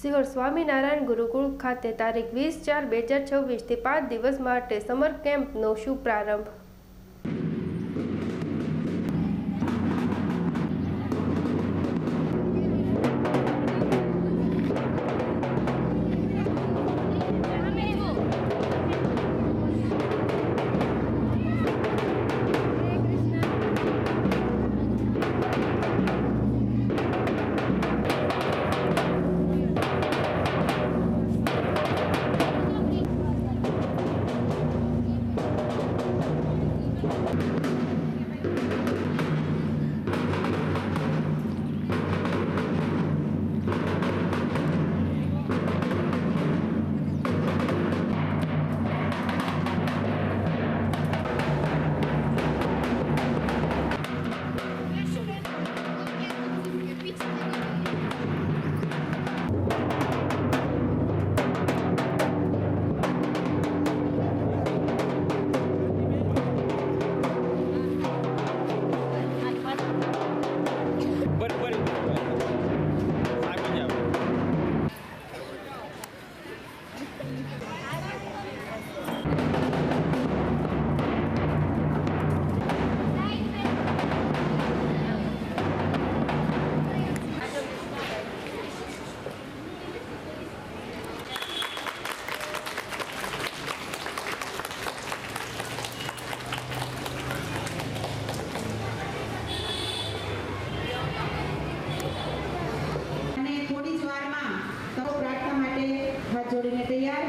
સિહોર સ્વામિનારાયણ ગુરુકુળ ખાતે તારીખ 20/4/2026 થી 5 દિવસ માટે સમર કેમ્પનો શુભ પ્રારંભ। जोड़ीने तैयार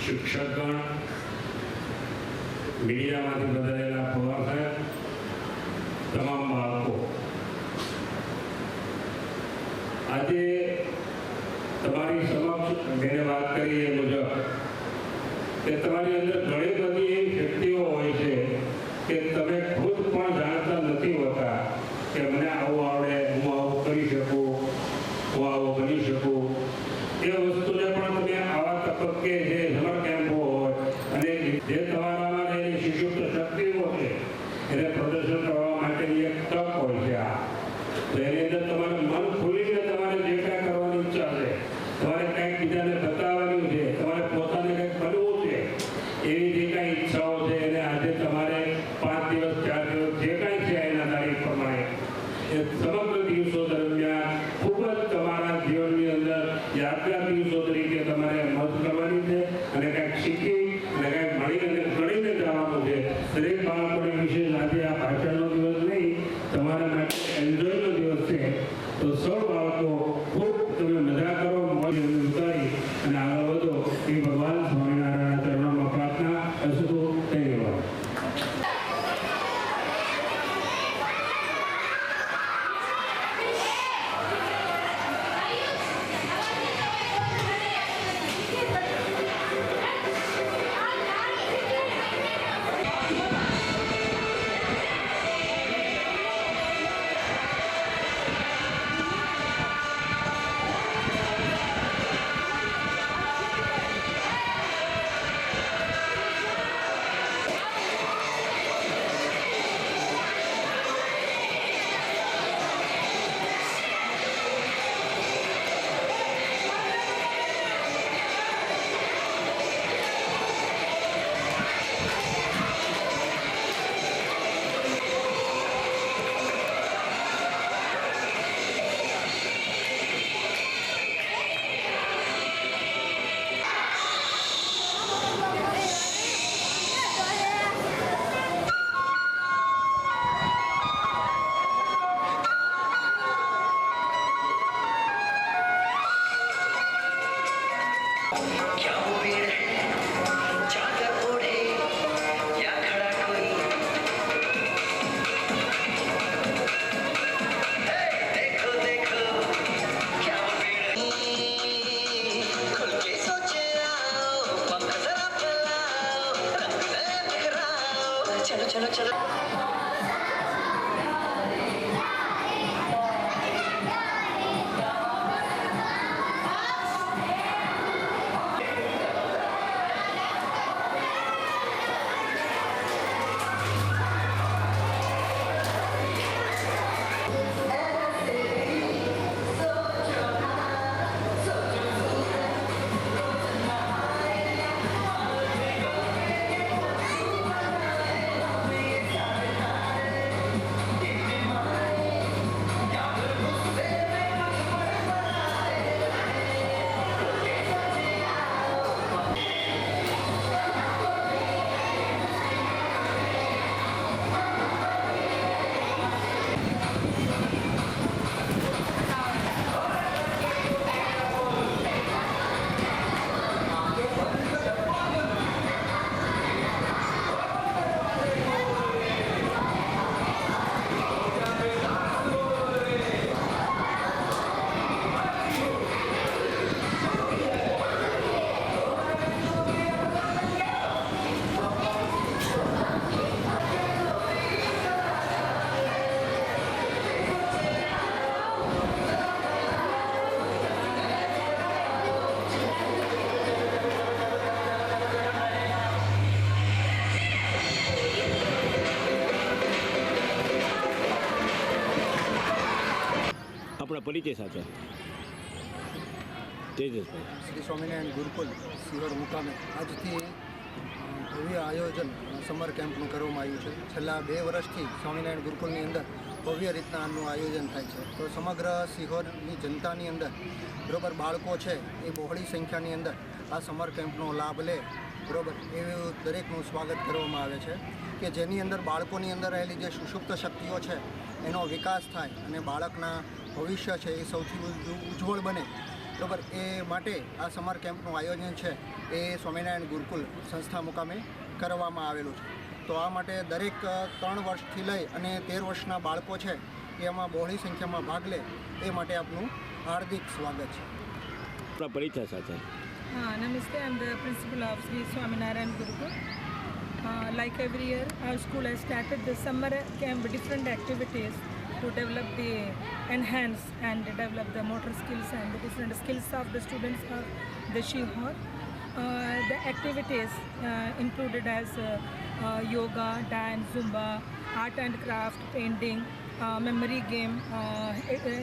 शिक्षकगण मीडिया में बदलेला पवार साहेब तमाम बाळको आज तमारी समक्ष मैंने बात करी है मुझे कि तमारी अंदर घणी बधी एवी शक्तिओ होय छे कि तमे खुद पण जाणता नथी होता कि मने आवुं आवडे हुं आवुं करी शकूं हुं आवुं बनी शकूं ए वस्तुने पण तमे आवा तबक्के जे समर केम्पो होय अने जे तमारामां एनी शिशुप्त शक्तिओ छे એને પ્રદર્શન કરવા માટેની એક તક હોય છે આ તો એની અંદર તમારે મન ખોલીને તમારે જે કાંઈ કરવાની ઈચ્છા છે તમારે કંઈક બીજાને બતાવવાનું છે તમારે પોતાને કંઈક કરવું છે એવી જે કાંઈ ઈચ્છાઓ છે એને આજે તમારે 5 દિવસ 4 દિવસ જે કાંઈ છે એના તારીખ પ્રમાણે એ સમગ્ર દિવસો દરમિયાન ખૂબ જ તમારા જીવનની અંદર યાદગાર દિવસો તરીકે તમારે મત કરવાની છે અને કંઈક શીખી અને તો સૌ બાળકો ખૂબ તમે મજા કરો, મોજ ઉતારી અને આગળ વધો એ ભગવાન સ્વામિનારાયણના ચરણોમાં પ્રાર્થના. અસ્તુ. ધન્યવાદ. આપણા પરિચય સાથે તેજસભાઈ. શ્રી સ્વામિનારાયણ ગુરુકુલ સિહોર મુકામે આજથી ભવ્ય આયોજન સમર કેમ્પનું કરવામાં આવ્યું છે. છેલ્લા 2 વર્ષથી સ્વામિનારાયણ ગુરુકુલની અંદર ભવ્ય રીતના આનું આયોજન થાય છે. તો સમગ્ર સિહોરની જનતાની અંદર બરાબર બાળકો છે એ બહોળી સંખ્યાની અંદર આ સમર કેમ્પનો લાભ લે બરાબર એવું દરેકનું સ્વાગત કરવામાં આવે છે કે જેની અંદર બાળકોની અંદર રહેલી જે સુષુપ્ત શક્તિઓ છે એનો વિકાસ થાય અને બાળકના ભવિષ્ય છે એ સૌથી ઉજ્જવળ બને બરાબર એ માટે આ સમર કેમ્પનું આયોજન છે એ સ્વામિનારાયણ ગુરુકુલ સંસ્થા મુકામે કરવામાં આવેલું છે. તો આ માટે દરેક 3 વર્ષથી લઈ અને 13 વર્ષના બાળકો છે એ એમાં બહોળી સંખ્યામાં ભાગ લે એ માટે આપનું હાર્દિક સ્વાગત છે. આપણા પરિચય સાથે. Namaste, I'm the principal of Sri Swaminarayan Gurukul. Like every year, our school has started the summer camp, different activities to develop enhance and develop the motor skills and the different skills of the students of the Shihor. The activities included as yoga, dance, Zumba, art and craft, painting, memory game,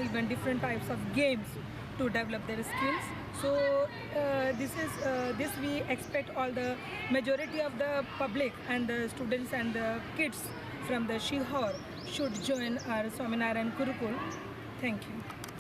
even different types of games to develop their skills. So this we expect all the majority of the public and the students and the kids from the Shihor should join our Swaminarayan Gurukul. Thank you.